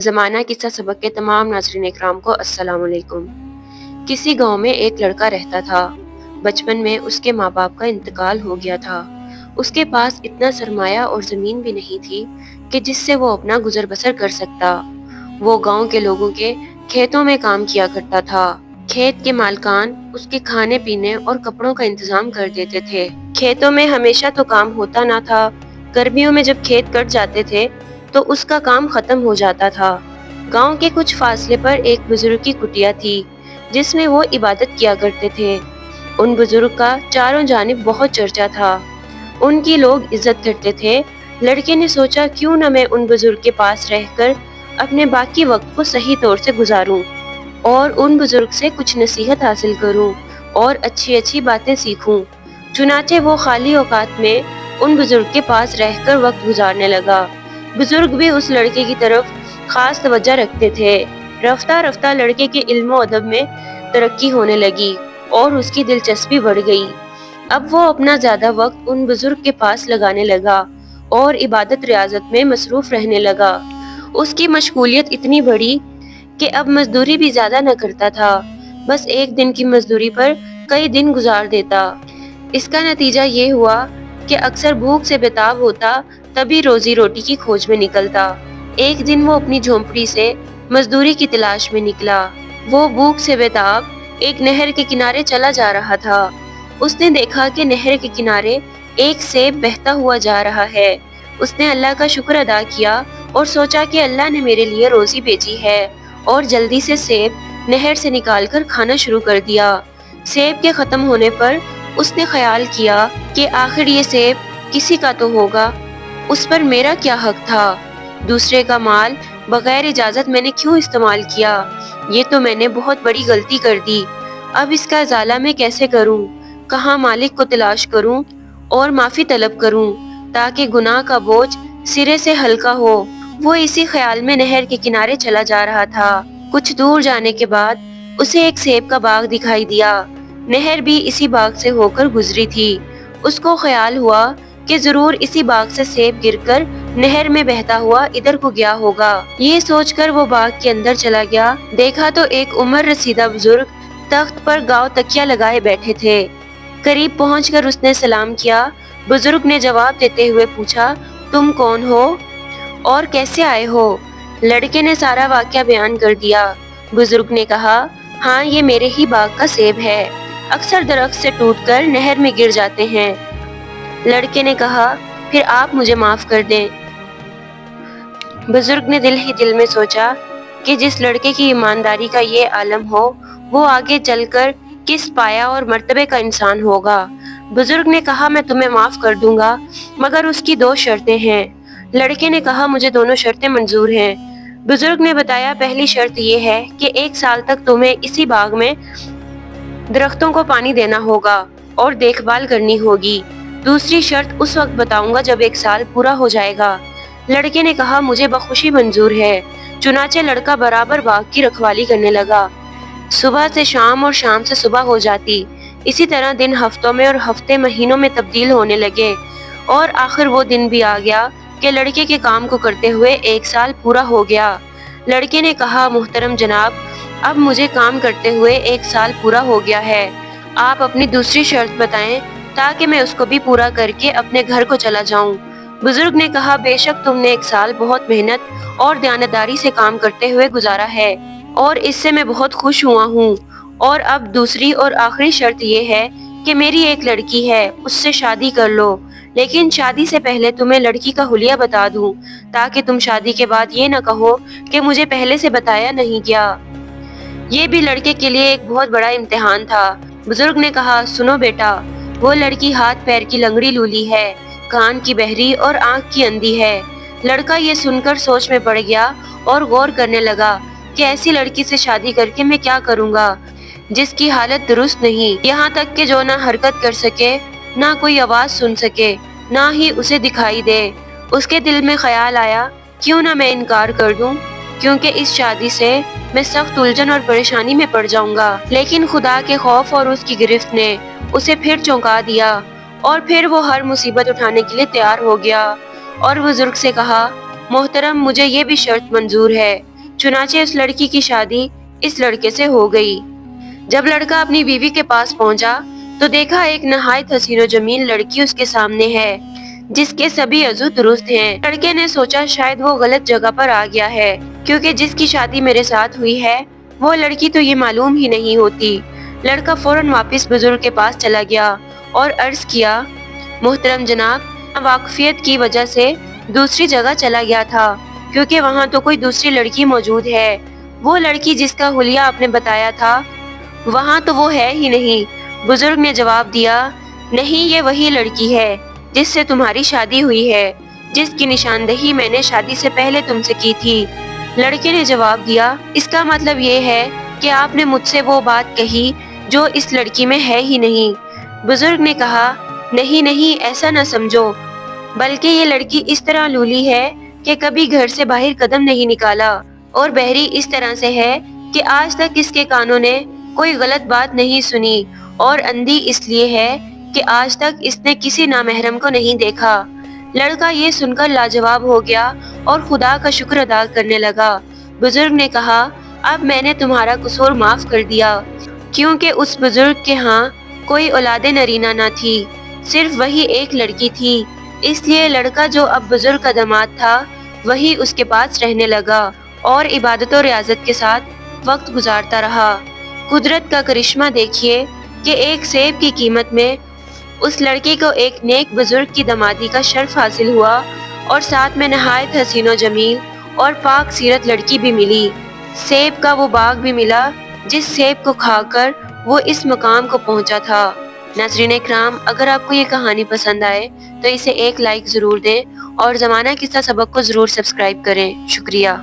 ज़माना किस्सा सबक के तमाम नाज़रीन इकराम को अस्सलाम वालेकुम। किसी गांव में एक लड़का रहता था। बचपन में उसके माँ बाप का इंतकाल हो गया था। उसके पास इतना सरमाया और ज़मीन भी नहीं थी कि जिससे वो अपना गुजर बसर कर सकता। वो गांव के लोगों के खेतों में काम किया करता था। खेत के मालकान उसके खाने पीने और कपड़ों का इंतजाम कर देते थे। खेतों में हमेशा तो काम होता ना था। गर्मियों में जब खेत कट जाते थे तो उसका काम खत्म हो जाता था। गांव के कुछ फासले पर एक बुजुर्ग की कुटिया थी जिसमें वो इबादत किया करते थे। उन बुजुर्ग का चारों जानिब बहुत चर्चा था। उनकी लोग इज्जत करते थे। लड़के ने सोचा क्यों न मैं उन बुजुर्ग के पास रहकर अपने बाकी वक्त को सही तौर से गुजारूं और उन बुजुर्ग से कुछ नसीहत हासिल करूं और अच्छी अच्छी बातें सीखूं। चुनाचे वो खाली औकात में उन बुजुर्ग के पास रहकर वक्त गुजारने लगा। बुजुर्ग भी उस लड़के की तरफ खास तवज्जो रखते थे। रफ्ता रफ्ता लड़के के इल्म और अदब में तरक्की होने लगी और उसकी दिलचस्पी बढ़ गई। अब वो अपना ज्यादा वक्त उन बुजुर्ग के पास लगाने लगा और इबादत रियाजत में मसरूफ रहने लगा। उसकी मशगूलियत इतनी बढ़ी कि अब मजदूरी भी ज्यादा न करता था। बस एक दिन की मजदूरी पर कई दिन गुजार देता। इसका नतीजा ये हुआ कि अक्सर भूख से बेताब होता, तभी रोजी रोटी की खोज में निकलता। एक दिन वो अपनी झोंपड़ी से मजदूरी की तलाश में निकला। वो भूख से बेताब एक नहर के किनारे चला जा रहा था। उसने देखा कि नहर के किनारे एक सेब बहता हुआ जा रहा है। उसने अल्लाह का शुक्र अदा किया और सोचा कि अल्लाह ने मेरे लिए रोजी भेजी है, और जल्दी से सेब नहर से निकालकर खाना शुरू कर दिया। सेब के खत्म होने पर उसने ख्याल किया कि आखिर ये सेब किसी का तो होगा, उस पर मेरा क्या हक था। दूसरे का माल बगैर इजाजत मैंने क्यों इस्तेमाल किया? ये तो मैंने बहुत बड़ी गलती कर दी। अब इसका इजाला मैं कैसे करूं? कहाँ मालिक को तलाश करूं और माफी तलब करूं ताकि गुनाह का बोझ सिरे से हल्का हो। वो इसी ख्याल में नहर के किनारे चला जा रहा था। कुछ दूर जाने के बाद उसे एक सेब का बाग दिखाई दिया। नहर भी इसी बाग से होकर गुजरी थी। उसको ख्याल हुआ कि जरूर इसी बाग से सेब गिरकर नहर में बहता हुआ इधर को गया होगा। ये सोचकर वो बाग के अंदर चला गया। देखा तो एक उम्र रसीदा बुजुर्ग तख्त पर गांव तकिया लगाए बैठे थे। करीब पहुंचकर उसने सलाम किया। बुजुर्ग ने जवाब देते हुए पूछा, तुम कौन हो और कैसे आए हो? लड़के ने सारा वाकया बयान कर दिया। बुजुर्ग ने कहा, हाँ, ये मेरे ही बाग का सेब है। अक्सर दरख्त से टूटकर नहर में गिर जाते हैं। लड़के ने कहा, फिर आप मुझे माफ कर दें। बुजुर्ग ने दिल ही दिल में सोचा कि जिस लड़के की ईमानदारी का ये आलम हो, वो आगे चलकर किस पाया और मर्तबे का इंसान होगा। बुजुर्ग ने कहा, मैं तुम्हें माफ कर दूंगा, मगर उसकी 2 शर्तें हैं। लड़के ने कहा, मुझे दोनों शर्तें मंजूर हैं। बुजुर्ग ने बताया, पहली शर्त ये है कि 1 साल तक तुम्हें इसी बाग में दरख्तों को पानी देना होगा और देखभाल करनी होगी। दूसरी शर्त उस वक्त बताऊंगा जब 1 साल पूरा हो जाएगा। लड़के ने कहा, मुझे बखुशी मंजूर है। चुनाचे लड़का बराबर बाग की रखवाली करने लगा। सुबह से शाम और शाम से सुबह हो जाती। इसी तरह दिन हफ्तों में और हफ्ते महीनों में तब्दील होने लगे, और आखिर वो दिन भी आ गया कि लड़के के काम को करते हुए 1 साल पूरा हो गया। लड़के ने कहा, मुहतरम जनाब, अब मुझे काम करते हुए 1 साल पूरा हो गया है। आप अपनी दूसरी शर्त बताएं ताकि मैं उसको भी पूरा करके अपने घर को चला जाऊं। बुजुर्ग ने कहा, बेशक तुमने 1 साल बहुत मेहनत और दयानतदारी से काम करते हुए गुजारा है और इससे मैं बहुत खुश हुआ हूँ। और अब दूसरी और आखिरी शर्त ये है कि मेरी एक लड़की है, उससे शादी कर लो। लेकिन शादी से पहले तुम्हें लड़की का हुलिया बता दूं ताकि तुम शादी के बाद ये न कहो कि मुझे पहले से बताया नहीं गया। ये भी लड़के के लिए एक बहुत बड़ा इम्तिहान था। बुजुर्ग ने कहा, सुनो बेटा, वो लड़की हाथ पैर की लंगड़ी लूली है, कान की बहरी और आंख की अंधी है। लड़का ये सुनकर सोच में पड़ गया और गौर करने लगा कि ऐसी लड़की से शादी करके मैं क्या करूँगा जिसकी हालत दुरुस्त नहीं, यहाँ तक कि जो ना हरकत कर सके, ना कोई आवाज सुन सके, ना ही उसे दिखाई दे। उसके दिल में ख्याल आया, क्यों ना मैं इनकार कर दूं, क्योंकि इस शादी से मैं सख्त उलझन और परेशानी में पड़ जाऊंगा। लेकिन खुदा के खौफ और उसकी गिरफ्त ने उसे फिर चौंका दिया और फिर वो हर मुसीबत उठाने के लिए तैयार हो गया और बुजुर्ग से कहा, मोहतरम, मुझे ये भी शर्त मंजूर है चुनाचे उस लड़की की शादी इस लड़के से हो गई। जब लड़का अपनी बीवी के पास पहुंचा तो देखा एक नहायत हसीनो जमील लड़की उसके सामने है, जिसके सभी अज़ू दुरुस्त हैं। लड़के ने सोचा शायद वो गलत जगह पर आ गया है, क्योंकि जिसकी शादी मेरे साथ हुई है वो लड़की तो ये मालूम ही नहीं होती। लड़का फौरन वापस बुजुर्ग के पास चला गया और अर्ज किया, मोहतरम जनाब, वाकफियत की वजह से दूसरी जगह चला गया था, क्योंकि वहाँ तो कोई दूसरी लड़की मौजूद है। वो लड़की जिसका हुलिया आपने बताया था वहाँ तो वो है ही नहीं। बुजुर्ग ने जवाब दिया, नहीं, ये वही लड़की है जिससे तुम्हारी शादी हुई है, जिसकी निशानदेही मैंने शादी से पहले तुमसे की थी। लड़के ने जवाब दिया, इसका मतलब ये है कि आपने मुझसे वो बात कही जो इस लड़की में है ही नहीं। बुजुर्ग ने कहा, नहीं नहीं, ऐसा न समझो, बल्कि ये लड़की इस तरह लूली है कि कभी घर से बाहर कदम नहीं निकाला, और बहरी इस तरह से है कि आज तक इसके कानों ने कोई गलत बात नहीं सुनी, और अंधी इसलिए है कि आज तक इसने किसी नामहरम को नहीं देखा। लड़का ये सुनकर लाजवाब हो गया और खुदा का शुक्र अदा करने लगा। बुजुर्ग ने कहा, अब मैंने तुम्हारा कसूर माफ कर दिया, क्योंकि उस बुजुर्ग के यहाँ कोई औलादे नरीना न थी, सिर्फ वही एक लड़की थी। इसलिए लड़का जो अब बुजुर्ग का दामाद था वही उसके पास रहने लगा और इबादत और रियाजत के साथ वक्त गुजारता रहा। कुदरत का करिश्मा देखिए कि एक सेब की कीमत में उस लड़की को एक नेक बुजुर्ग की दामादी का शर्फ हासिल हुआ, और साथ में नहायत हसीनो जमील और पाक सीरत लड़की भी मिली। सेब का वो बाग भी मिला जिस सेब को खाकर वो इस मकाम को पहुंचा था। नाज़रीन इकराम, अगर आपको ये कहानी पसंद आए तो इसे एक लाइक ज़रूर दें और ज़माना किस्सा सबक को ज़रूर सब्सक्राइब करें। शुक्रिया।